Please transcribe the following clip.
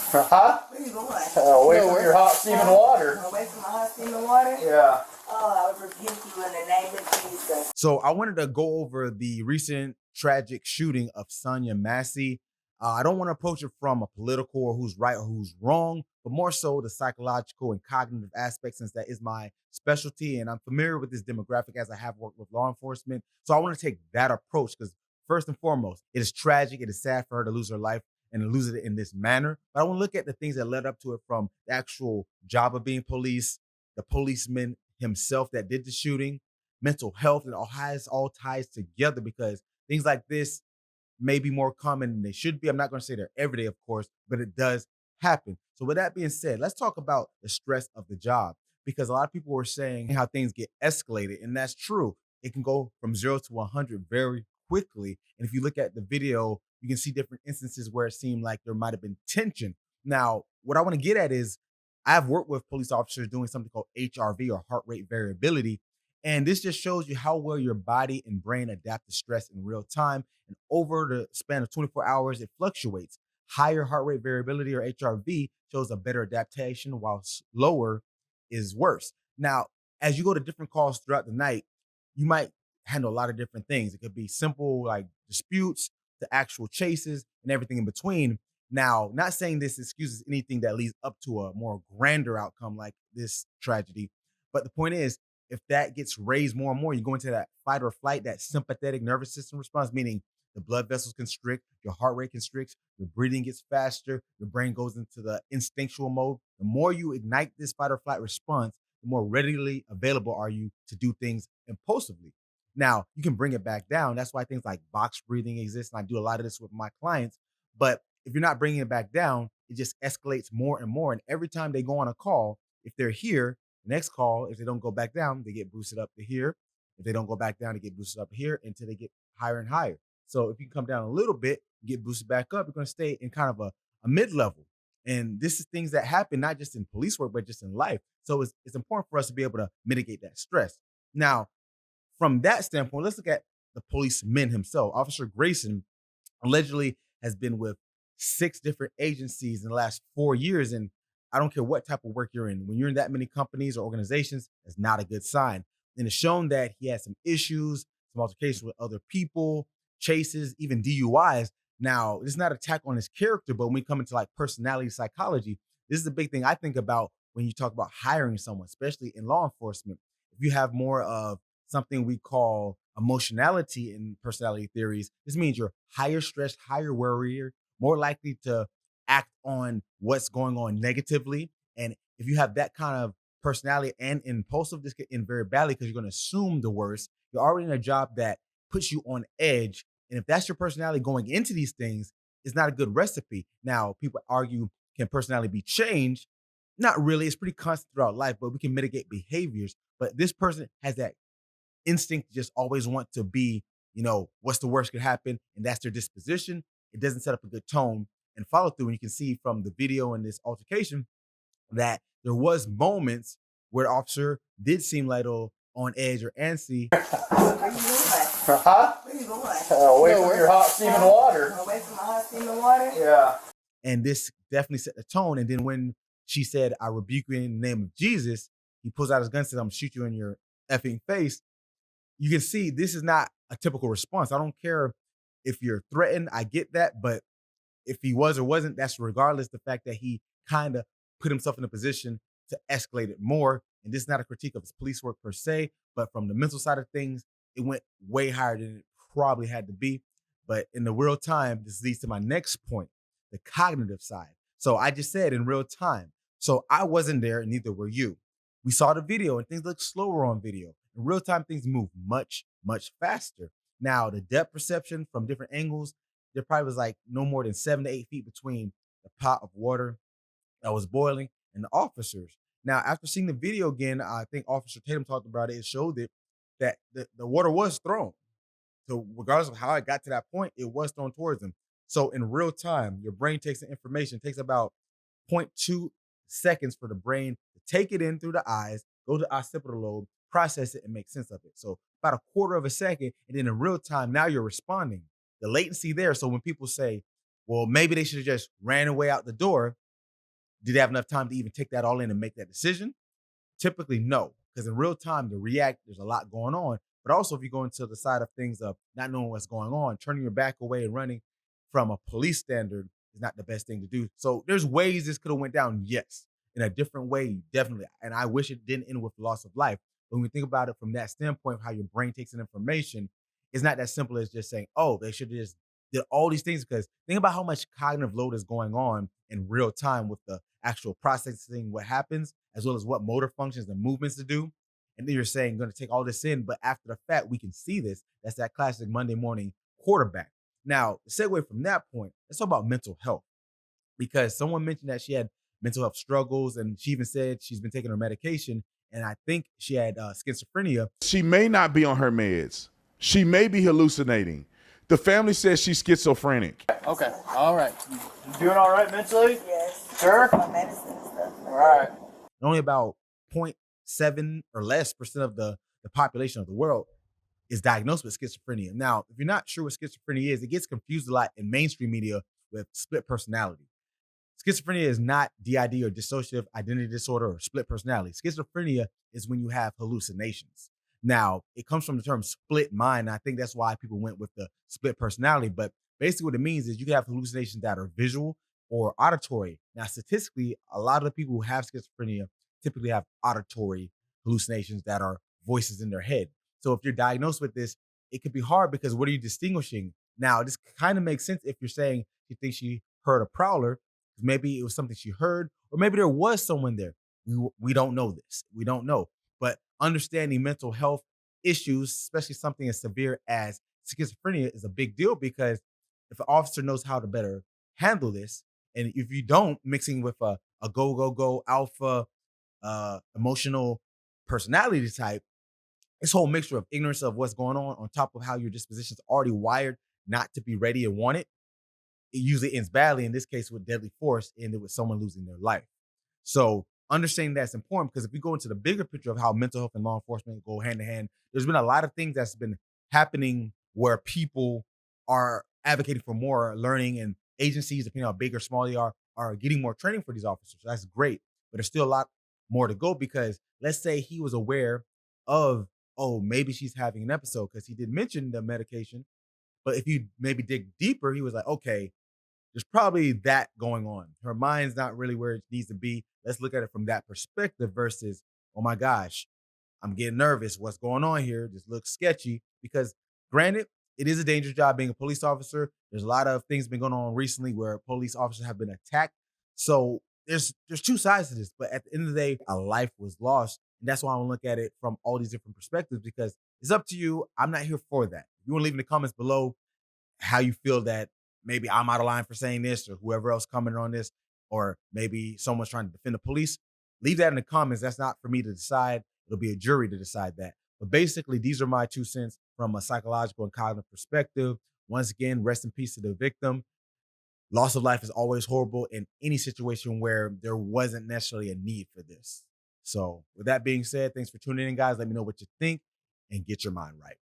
Huh? Where you going? Away from your hot steaming water. Away from my hot steaming water? Yeah. Oh, I rebuke you in the name of Jesus. So I wanted to go over the recent tragic shooting of Sonya Massey. I don't want to approach it from a political or who's right or who's wrong, but more so the psychological and cognitive aspects, since that is my specialty and I'm familiar with this demographic as I have worked with law enforcement. So I want to take that approach because first and foremost, it is tragic. It is sad for her to lose her life and to lose it in this manner. But I want to look at the things that led up to it, from the actual job of being police, the policeman himself that did the shooting, mental health, and how it all ties together, because things like this may be more common than they should be. I'm not going to say they're every day, of course, but it does happen. So with that being said, let's talk about the stress of the job, because a lot of people were saying how things get escalated, and that's true. It can go from 0 to 100 very quickly. And if you look at the video, you can see different instances where it seemed like there might have been tension. Now, what I want to get at is I've worked with police officers doing something called HRV, or heart rate variability. And this just shows you how well your body and brain adapt to stress in real time. And over the span of 24 hours, it fluctuates. Higher heart rate variability, or HRV, shows a better adaptation, while lower is worse. Now, as you go to different calls throughout the night, you might handle a lot of different things. It could be simple like disputes to actual chases and everything in between. Now, not saying this excuses anything that leads up to a more grander outcome like this tragedy, but the point is, if that gets raised more and more, you go into that fight or flight, that sympathetic nervous system response, meaning the blood vessels constrict, your heart rate constricts, your breathing gets faster, your brain goes into the instinctual mode. The more you ignite this fight or flight response, the more readily available are you to do things impulsively. Now, you can bring it back down. That's why things like box breathing exist. And I do a lot of this with my clients. But if you're not bringing it back down, it just escalates more and more. And every time they go on a call, if they're here, the next call, if they don't go back down, they get boosted up to here. If they don't go back down, they get boosted up here until they get higher and higher. So if you come down a little bit, get boosted back up, you're going to stay in kind of a mid-level. And this is things that happen not just in police work, but just in life. So it's important for us to be able to mitigate that stress. Now, from that standpoint, let's look at the policeman himself. Officer Grayson allegedly has been with 6 different agencies in the last 4 years. And I don't care what type of work you're in. When you're in that many companies or organizations, that's not a good sign. And it's shown that he had some issues, some altercations with other people, chases, even DUIs. Now, this is not an attack on his character, but when we come into like personality psychology, this is a big thing I think about when you talk about hiring someone, especially in law enforcement. If you have more of something we call emotionality in personality theories, this means you're higher stressed, higher worrier, more likely to act on what's going on negatively. And if you have that kind of personality and impulsive, this could end very badly because you're going to assume the worst. You're already in a job that puts you on edge. And if that's your personality going into these things, it's not a good recipe. Now, people argue, can personality be changed? Not really. It's pretty constant throughout life, but we can mitigate behaviors. But this person has that instinct to just always want to be, what's the worst could happen? And that's their disposition. It doesn't set up a good tone and follow through. And you can see from the video in this altercation that there was moments where the officer did seem like on edge or antsy. Where you going? Huh? Where you going? Away from your hot steaming water. Away from my hot steaming water? Yeah. And this definitely set the tone. And then when she said, "I rebuke you in the name of Jesus," he pulls out his gun and says, "I'm gonna shoot you in your effing face." You can see this is not a typical response. I don't care if you're threatened. I get that. But if he was or wasn't, that's regardless the fact that he kind of put himself in a position to escalate it more. And this is not a critique of his police work per se, but from the mental side of things, it went way higher than it probably had to be. But in the real time, this leads to my next point, the cognitive side. So I just said in real time. So I wasn't there and neither were you. We saw the video and things look slower on video. In real time, things move much, much faster. Now, the depth perception from different angles, there probably was like no more than 7 to 8 feet between the pot of water that was boiling and the officers. Now, after seeing the video again, I think Officer Tatum talked about it. It showed it that the water was thrown. So regardless of how it got to that point, it was thrown towards them. So in real time, your brain takes the information. It takes about 0.2 seconds for the brain to take it in through the eyes, go to the occipital lobe, process it, and make sense of it. So about a quarter of a second, and then in real time, now you're responding. The latency there. So when people say, well, maybe they should have just ran away out the door, Did they have enough time to even take that all in and make that decision? Typically, no, because in real time, to react, there's a lot going on. But also, if you go into the side of things of not knowing what's going on, turning your back away and running from a police standard is not the best thing to do. So there's ways this could have went down, yes, in a different way, definitely. And I wish it didn't end with loss of life. But when we think about it from that standpoint, of how your brain takes in information, it's not that simple as just saying, oh, they should have just did all these things. Because think about how much cognitive load is going on in real time with the actual processing what happens, as well as what motor functions and movements to do. And then you're saying going to take all this in, but after the fact, we can see this. That's that classic Monday morning quarterback. Now, the segue from that point, let's talk about mental health, because someone mentioned that she had mental health struggles, and she even said she's been taking her medication, and I think she had schizophrenia. She may not be on her meds. She may be hallucinating. The family says she's schizophrenic. Okay. All right. You doing all right mentally? Yes. Sure. My medicine and stuff. All right. Only about 0.7 or less percent of the population of the world is diagnosed with schizophrenia. Now, if you're not sure what schizophrenia is, it gets confused a lot in mainstream media with split personality. Schizophrenia is not DID or dissociative identity disorder or split personality. Schizophrenia is when you have hallucinations. Now, it comes from the term split mind. I think that's why people went with the split personality. But basically what it means is you can have hallucinations that are visual or auditory. Now, statistically, a lot of the people who have schizophrenia typically have auditory hallucinations that are voices in their head. So if you're diagnosed with this, it could be hard because what are you distinguishing? Now, this kind of makes sense if you're saying you think she heard a prowler. Maybe it was something she heard, or maybe there was someone there. We don't know this. We don't know. But understanding mental health issues, especially something as severe as schizophrenia, is a big deal, because if an officer knows how to better handle this, and if you don't, mixing with a go alpha emotional personality type, this whole mixture of ignorance of what's going on top of how your disposition's already wired not to be ready and want it, it usually ends badly. In this case, with deadly force, ended with someone losing their life. So understanding that's important, because if we go into the bigger picture of how mental health and law enforcement go hand in hand, there's been a lot of things that's been happening where people are advocating for more learning, and agencies, depending on how big or small they are getting more training for these officers. So that's great, but there's still a lot more to go, because let's say he was aware of, oh, maybe she's having an episode, because he did mention the medication. But if you maybe dig deeper, he was like, okay, there's probably that going on. Her mind's not really where it needs to be. Let's look at it from that perspective versus, oh my gosh, I'm getting nervous. What's going on here? This looks sketchy. Because granted, it is a dangerous job being a police officer. There's a lot of things been going on recently where police officers have been attacked. So there's two sides to this. But at the end of the day, a life was lost. And that's why I want to look at it from all these different perspectives, because it's up to you. I'm not here for that. If you want to leave in the comments below how you feel that maybe I'm out of line for saying this, or whoever else commented on this, or maybe someone's trying to defend the police, leave that in the comments. That's not for me to decide. It'll be a jury to decide that. But basically, these are my 2 cents from a psychological and cognitive perspective. Once again, rest in peace to the victim. Loss of life is always horrible in any situation where there wasn't necessarily a need for this. So with that being said, thanks for tuning in, guys. Let me know what you think and get your mind right.